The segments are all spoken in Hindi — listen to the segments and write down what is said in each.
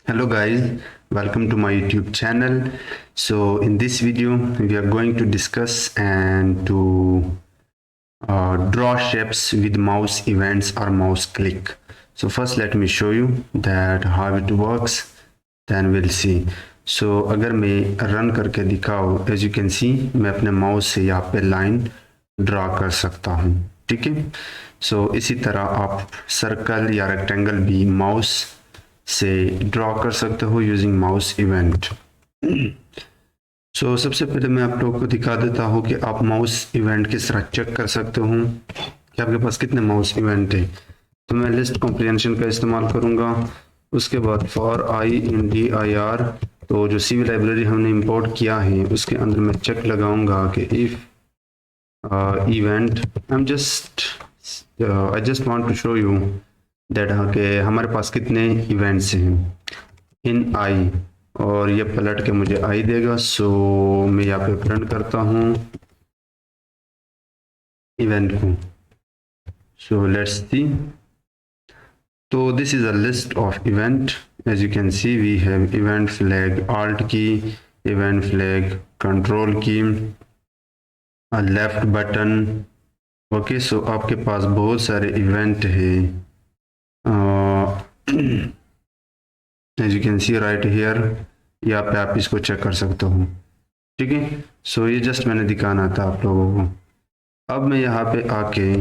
Hello guys, welcome to my YouTube channel. So in this video we are going to discuss and to draw shapes with mouse events or mouse click. So first let me show you that how it works, then we'll see. So अगर मैं रन करके दिखाऊँ, as you can see मैं अपने माउस से यहाँ पे लाइन ड्रा कर सकता हूँ, ठीक है। सो इसी तरह आप सर्कल या रेक्टेंगल भी माउस से ड्रॉ कर सकते हो यूजिंग माउस इवेंट। सो सबसे पहले मैं आप लोगों को दिखा देता हूँ कि आप माउस इवेंट किस तरह चेक कर सकते हो कि आपके पास कितने माउस इवेंट है। तो मैं लिस्ट कॉम्प्रिहेंशन का इस्तेमाल करूँगा। उसके बाद for I in D I R, तो जो सीवी लाइब्रेरी हमने इंपोर्ट किया है उसके अंदर मैं चेक लगाऊंगा कि if event I just want to show you that कि हमारे पास कितने इवेंट्स हैं इन आई, और ये पलट के मुझे आई देगा। सो मैं यहाँ पे प्रिंट करता हूँ इवेंट को। सो लेट्स सी, तो this is a list of event. As you can see we have event flag, alt key, event flag, control key, left button. Okay, so आपके पास बहुत सारे इवेंट है। As you can see right here, यहाँ पे आप इसको चेक कर सकते हो, ठीक है। सो ये जस्ट मैंने दिखाना था आप लोगों को। अब मैं यहाँ पे आके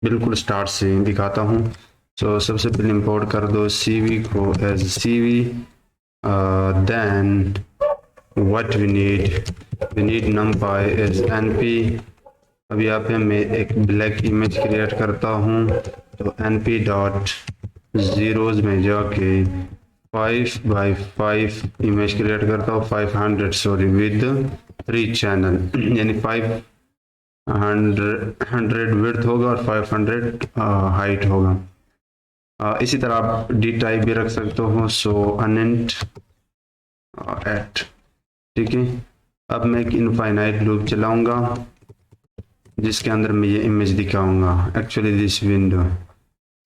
बिल्कुल स्टार्ट से दिखाता हूँ। सो सबसे पहले इंपोर्ट कर दो CV को as CV, then what we need numpy as NP। अब यहाँ पे मैं एक ब्लैक इमेज क्रिएट करता हूँ, तो NP डॉट जीरोज में जाके 5 by 5 इमेज क्रिएट करता हूँ, 500 सॉरी विद 3 चैनल, यानी 500 विड्थ होगा और 500 हाइट होगा। इसी तरह आप डी टाइप भी रख सकते हो। सो अनंत एट, ठीक है। अब मैं एक इनफाइनाइट लूप चलाऊंगा जिसके अंदर मैं ये इमेज दिखाऊंगा, actually this window.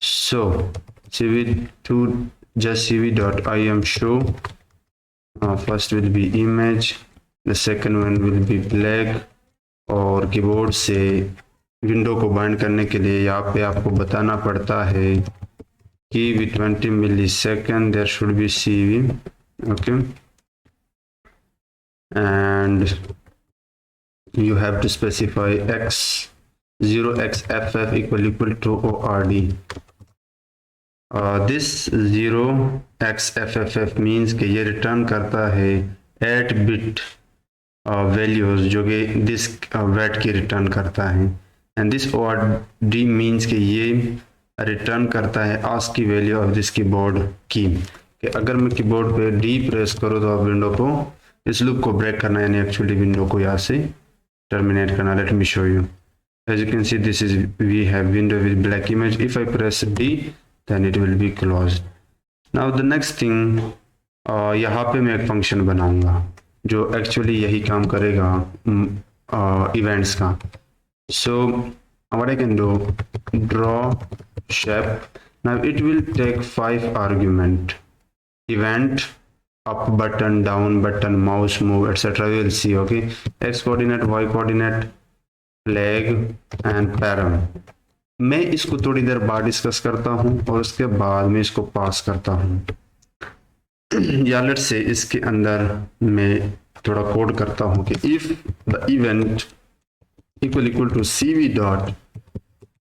So CV to just CV.im show, first will be image, the second one will be black, और कीबोर्ड से विंडो को बाइंड करने के लिए यहाँ पे आपको बताना पड़ता है कि with 20 millisecond there should be CV, okay, and you have to specify x0xff equal to ORD. This 0xFFF means कि ये रिटर्न करता है 8 बिट वैल्यूज जो कि दिस वेट की रिटर्न करता है, एंड दिस ORD मीन्स कि ये रिटर्न करता है आस्क की वैल्यू ऑफ दिस कीबोर्ड की, कि अगर मैं कीबोर्ड पे डी प्रेस करूँ तो आप विंडो को, इस लूप को ब्रेक करना, यानी एक्चुअली विंडो को यहाँ से टर्मिनेट करना। Let me show you. As you can see this is we have window with black image. If I press D then it will be closed. Now the next thing, यहाँ पे मैं एक फंक्शन बनाऊंगा जो एक्चुअली यही काम करेगा इवेंट्स का। So what I can do, draw shape. Now it will take 5 argument, event, up button, down button, mouse move, etc. We will see. Okay, x coordinate, y coordinate, flag and param। मैं इसको थोड़ी देर बाद डिस्कस करता हूं और उसके बाद मैं इसको पास करता हूं। या लेट्स से इसके अंदर मैं थोड़ा कोड करता हूं कि if the event equal to CV dot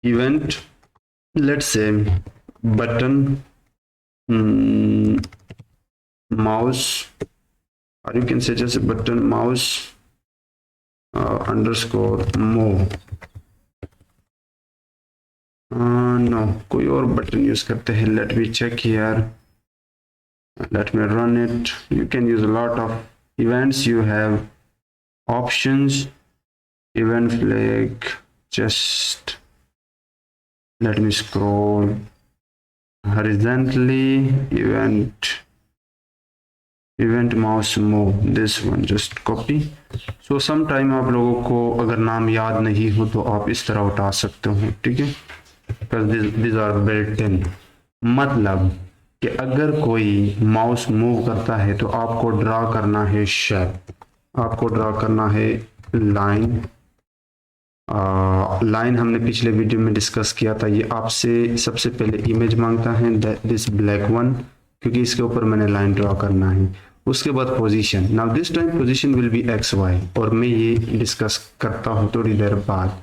event, let's say button mouse, और यू कैन से जैसे button mouse underscore move, no कोई और बटन यूज करते हैं। Let me check here, let me run it. You can use lot of events, you have options, event flag, just let me scroll horizontally, event mouse move, this one just copy। so sometime आप लोगों को अगर नाम याद नहीं हो तो आप इस तरह उठा सकते हो, ठीक है, because these are built in। मतलब कि अगर कोई माउस मूव करता है तो आपको ड्रा करना है शेप, आपको ड्रा करना है लाइन। लाइन हमने पिछले वीडियो में डिस्कस किया था। ये आपसे सबसे पहले इमेज मांगता है, दिस ब्लैक वन, क्योंकि इसके ऊपर मैंने लाइन ड्रा करना है। उसके बाद position, now this time position will be X Y, और मैं ये डिस्कस करता हूँ थोड़ी देर बाद।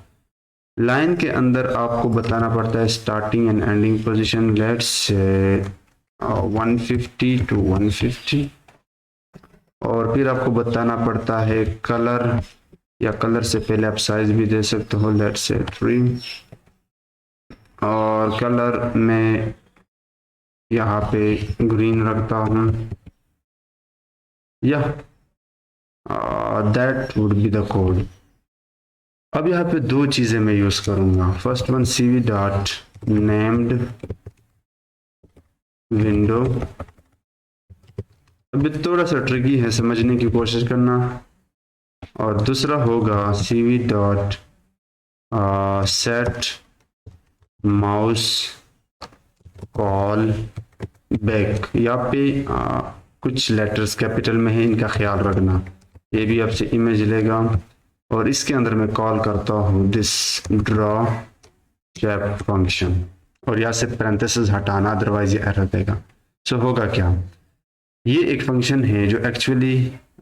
लाइन के अंदर आपको बताना पड़ता है starting and ending position, let's 150 to 150, और फिर आपको बताना पड़ता है कलर, या कलर से पहले आप साइज भी दे सकते हो, लेट्स से 3, और कलर में यहाँ पे ग्रीन रखता हूँ, या that would be the code. अब यहाँ पे दो चीजें मैं यूज करूंगा। First one cv dot named window, अभी थोड़ा सा ट्रिकी है, समझने की कोशिश करना। और दूसरा होगा cv dot set mouse call back. यहाँ पे कुछ लेटर्स कैपिटल में है, इनका ख्याल रखना। ये भी आपसे इमेज लेगा और इसके अंदर मैं कॉल करता हूँ दिस ड्रॉ शेप फंक्शन, और यहाँ से पैरेंथेसिस हटाना, अदरवाइज ये एरर देगा। सो होगा क्या, ये एक फंक्शन है जो एक्चुअली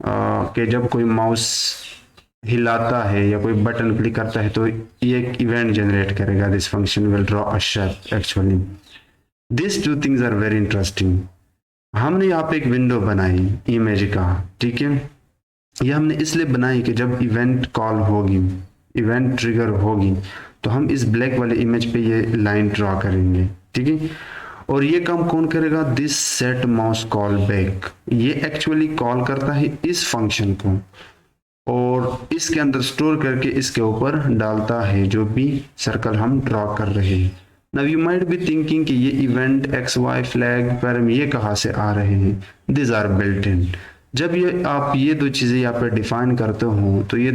कि जब कोई माउस हिलाता है या कोई बटन क्लिक करता है तो ये एक इवेंट जनरेट करेगा। This function will draw a shape actually. This two things are very interesting. हमने यहाँ पे एक विंडो बनाई इमेज का, ठीक है। ये हमने इसलिए बनाई कि जब इवेंट कॉल होगी, इवेंट ट्रिगर होगी, तो हम इस ब्लैक वाले इमेज पे ये लाइन ड्रॉ करेंगे, ठीक है। और ये काम कौन करेगा, this set mouse call back. ये एक्चुअली कॉल करता है इस फंक्शन को और इसके अंदर स्टोर करके इसके ऊपर डालता है जो भी सर्कल हम ड्रॉ कर रहे हैं। Now you might be thinking कि ये event X Y flag param ये कहाँ से आ रहे हैं, दिस आर बिल्ट इन। जब ये आप ये दो चीजें यहाँ पे डिफाइन करते हो तो ये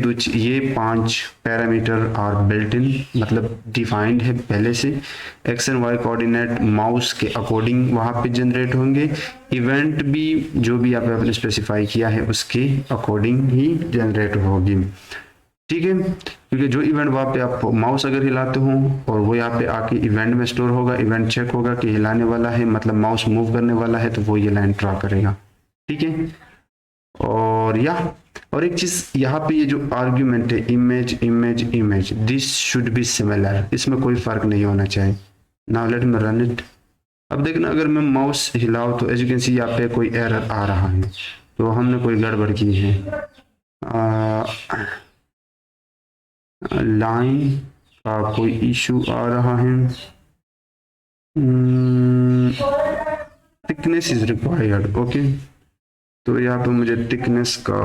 5 पैरामीटर आर बिल्ट इन, मतलब डिफाइंड है पहले से। X and Y coordinate mouse के अकॉर्डिंग वहां पे जनरेट होंगे, इवेंट भी जो भी आप आपने स्पेसिफाई किया है उसके अकॉर्डिंग ही जनरेट होगी, ठीक है। क्योंकि जो इवेंट वहां पे आप माउस अगर हिलाते हो और वो यहाँ पे आके इवेंट में स्टोर होगा, इवेंट चेक होगा कि हिलाने वाला है, मतलब माउस मूव करने वाला है, तो वो ये लाइन ड्रॉ करेगा, ठीक है। और एक चीज यहाँ पे ये जो आर्ग्यूमेंट है image image image, this should be similar, इसमें कोई फर्क नहीं होना चाहिए। Now let me run it. अब देखना अगर मैं माउस हिलाऊं तो एज यू कैन सी यहाँ पे कोई एरर आ रहा है, तो हमने कोई गड़बड़ की है। लाइन का कोई इशू आ रहा है, थिकनेस इज रिक्वायर्ड, ओके। तो यहाँ पे मुझे थिकनेस का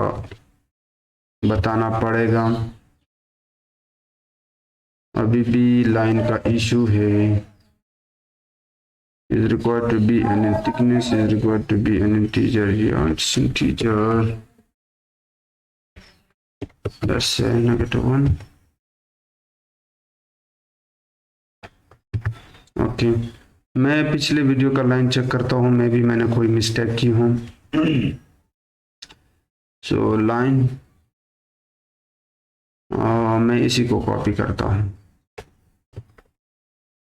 बताना पड़ेगा। अभी भी लाइन का इशू है, is required to be an thickness is required to be an integer, yeah it's integer, let's say -1, okay. मैं पिछले वीडियो का लाइन चेक करता हूँ, मैं भी मैंने कोई मिस्टेक की हूँ। सो लाइन मैं इसी को कॉपी करता हूँ।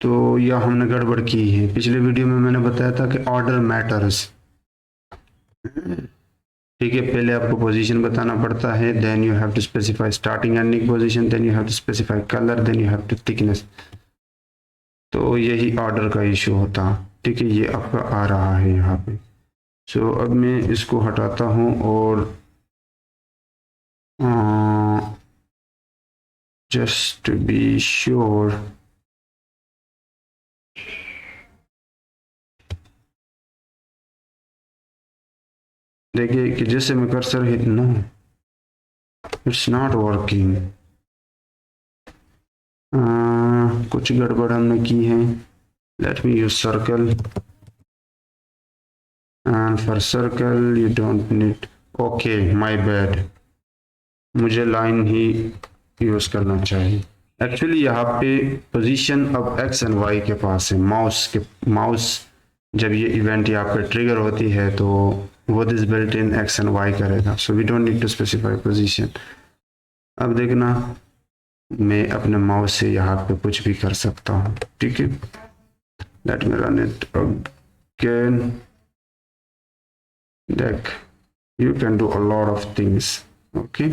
तो यह हमने गड़बड़ की है। पिछले वीडियो में मैंने बताया था कि ऑर्डर मैटर्स, ठीक है। पहले आपको पोजीशन बताना पड़ता है, then you have to specify starting ending position, then you have to specify colour, then you have to thickness. तो यही ऑर्डर का इशू होता, ठीक है। ये आपका आ रहा है यहाँ पे। सो अब मैं इसको हटाता हूँ और जस्ट टू बी श्योर, देखिए कि जैसे मैं cursor hit, no it's not working, कुछ गड़बड़ हमने की है। Let me use circle, and for circle you don't need, okay my bad, मुझे लाइन ही यूज करना चाहिए। एक्चुअली यहाँ पे पोजीशन अब एक्स एंड वाई के पास है, माउस जब ये इवेंट यहाँ पे ट्रिगर होती है तो वो this built in x and y करेगा। So we don't need to specify position. अब देखना मैं अपने माउस से यहाँ पे कुछ भी कर सकता हूँ, ठीक है। Let me run it again. देख, you can do a lot of things, okay।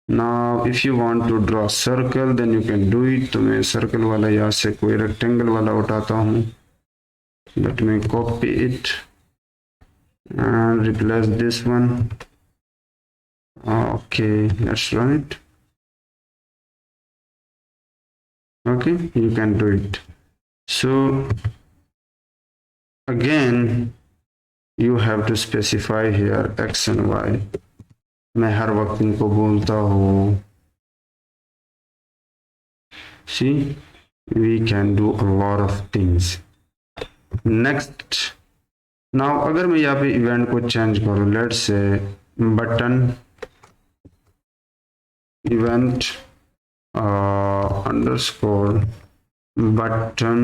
now if you want to draw circle then you can do it। तो मैं सर्कल वाला यहाँ से कोई रेक्टेंगल वाला उठाता हूँ। let me copy it and replace this one। okay, let's run it। okay, you can do it। so again you have to specify here x and y। मैं हर वक्त इनको बोलता हूँ। see, we can do a lot of things। next, now अगर मैं यहाँ पे इवेंट को चेंज करूँ, let's say button event underscore button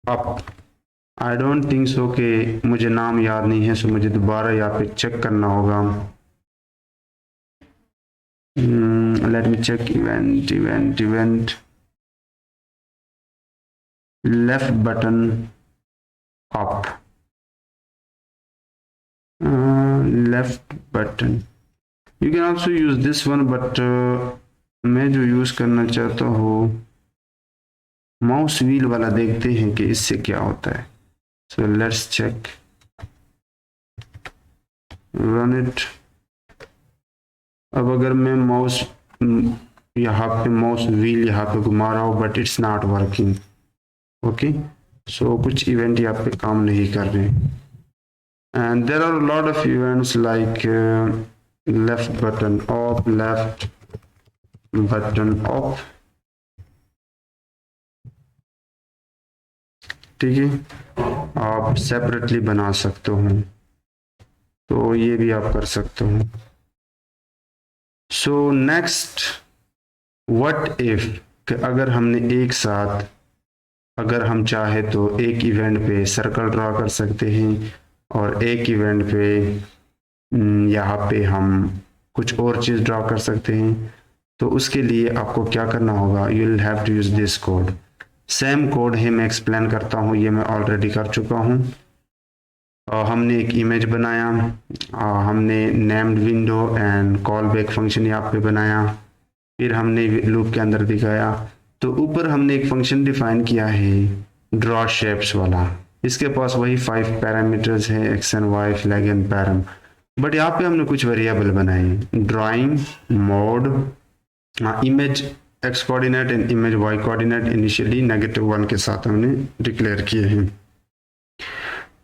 up. I don't think so कि मुझे नाम याद नहीं है, सो मुझे दोबारा यहाँ पे चेक करना होगा। Let me check event left button up, left button. You can also use this one, but मैं जो यूज करना चाहता हूँ माउस व्हील वाला। देखते हैं कि इससे क्या होता है। So let's check, run it. अब अगर मैं माउस यहाँ पे माउस व्हील यहाँ पे घुमा रहा हूँ but it's not working, okay. So कुछ इवेंट यहाँ पे काम नहीं कर रहे। And there are lot of events like left button off, left button off, ठीक है। आप सेपरेटली बना सकते हो, तो ये भी आप कर सकते हो। सो नेक्स्ट, व्हाट इफ, अगर हमने एक साथ, अगर हम चाहे तो एक इवेंट पे सर्कल ड्रा कर सकते हैं और एक इवेंट पे यहाँ पे हम कुछ और चीज़ ड्रा कर सकते हैं। तो उसके लिए आपको क्या करना होगा, you will have to use this code. Same code है, मैं एक्सप्लेन करता हूँ, ये मैं ऑलरेडी कर चुका हूँ। हमने एक इमेज बनाया, हमने named window and call back function यहाँ पे बनाया, फिर हमने लूप के अंदर दिखाया। तो ऊपर हमने एक फंक्शन डिफाइन किया है ड्रॉ शेप्स वाला। इसके पास वही 5 पैरामीटर्स है, x and y, flag and param. But यहाँ पे हमने कुछ वेरिएबल बनाए, drawing mode, image x coordinate and image y coordinate initially -1 के साथ हमने डिक्लेयर किए हैं।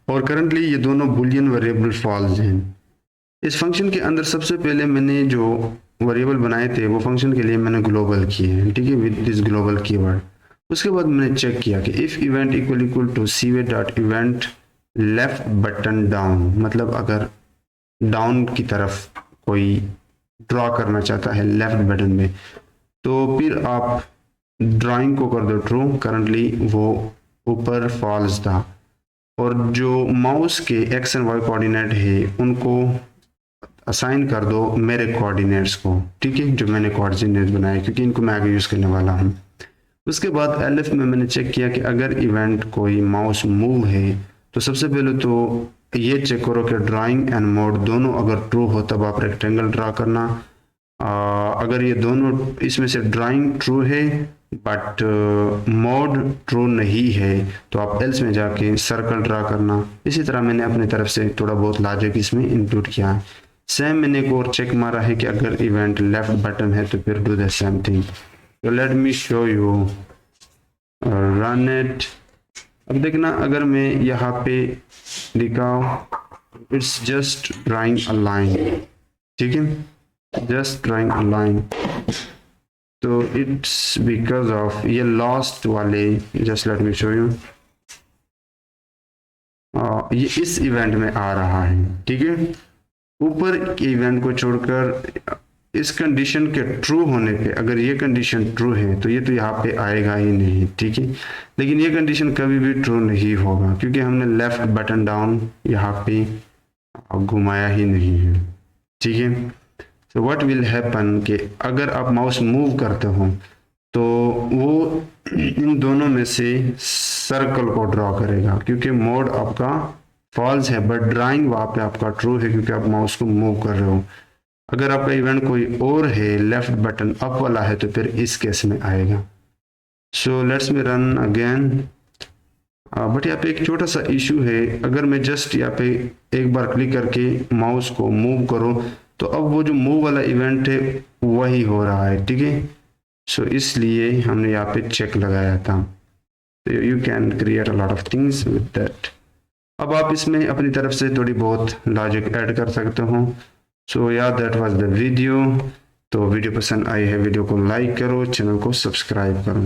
और करंटली ये दोनों बुलियन वेरिएबल फॉल्स हैं। इस फंक्शन के अंदर सबसे पहले मैंने जो वेरिएबल बनाए थे वो फंक्शन के लिए मैंने ग्लोबल किए हैं, ठीक है, विद दिस ग्लोबल कीवर्ड। उसके बाद मैंने चेक किया कि if event equal to cway dot event left button down, मतलब अगर डाउन की तरफ कोई ड्रॉ करना चाहता है लेफ्ट बटन में, तो फिर आप ड्राइंग को कर दो ट्रू। करंटली वो ऊपर फॉल्स था। और जो माउस के एक्स एंड वाई कोऑर्डिनेट है उनको असाइन कर दो मेरे कोऑर्डिनेट्स को, ठीक है, जो मैंने कोऑर्डिनेट्स बनाए, क्योंकि इनको मैं आगे यूज करने वाला हूँ। उसके बाद एलिफ में मैंने चेक किया कि अगर इवेंट कोई माउस मूव है तो सबसे पहले तो ये चेक करो कि ड्राइंग एंड मोड दोनों अगर ट्रू हो तब आप रेक्टेंगल ड्रा करना। अगर ये दोनों इसमें से ड्राइंग ट्रू है बट मोड ट्रू नहीं है तो आप एल्स में जाके सर्कल ड्रा करना। इसी तरह मैंने अपनी तरफ से थोड़ा बहुत लॉजिक इसमें इंक्लूड किया है। सेम मैंने एक और चेक मारा है कि अगर इवेंट लेफ्ट बटन है तो फिर डू द सेम थिंग। तो late me show you, run it. अब देखना अगर मैं यहाँ पे दिखाऊं, it's just drawing a line, ठीक है, जस्ट ड्राइंग अ लाइन। तो इट्स बिकॉज ऑफ ये लॉस्ट वाले, just let me show you, ये इस इवेंट में आ रहा है, ठीक है। ऊपर के इवेंट को छोड़कर इस कंडीशन के ट्रू होने पे, अगर ये कंडीशन ट्रू है तो ये तो यहाँ पे आएगा ही नहीं, ठीक है। लेकिन ये कंडीशन कभी भी ट्रू नहीं होगा क्योंकि हमने लेफ्ट बटन डाउन यहाँ पे घुमाया ही नहीं है, ठीक है। तो व्हाट विल हैपन कि अगर आप माउस मूव करते हो तो वो इन दोनों में से सर्कल को ड्रॉ करेगा, क्योंकि मोड आपका फॉल्स है बट ड्राइंग वहाँ पे आपका ट्रू है क्योंकि आप माउस को मूव कर रहे हो। अगर आपका इवेंट कोई और है, लेफ्ट बटन अप वाला है, तो फिर इस केस में आएगा। So let's me run again. But यहाँ पे एक छोटा सा इशू है, अगर मैं जस्ट यहाँ पे एक बार क्लिक करके माउस को मूव करूँ तो अब वो जो मूव वाला इवेंट है वही हो रहा है, ठीक है। सो इसलिए हमने यहाँ पे चेक लगाया था। You can create a lot of things with that. अब आप इसमें अपनी तरफ से थोड़ी बहुत लॉजिक ऐड कर सकते हो। सो या दैट वाज द वीडियो। तो वीडियो पसंद आई है, वीडियो को लाइक करो, चैनल को सब्सक्राइब करो।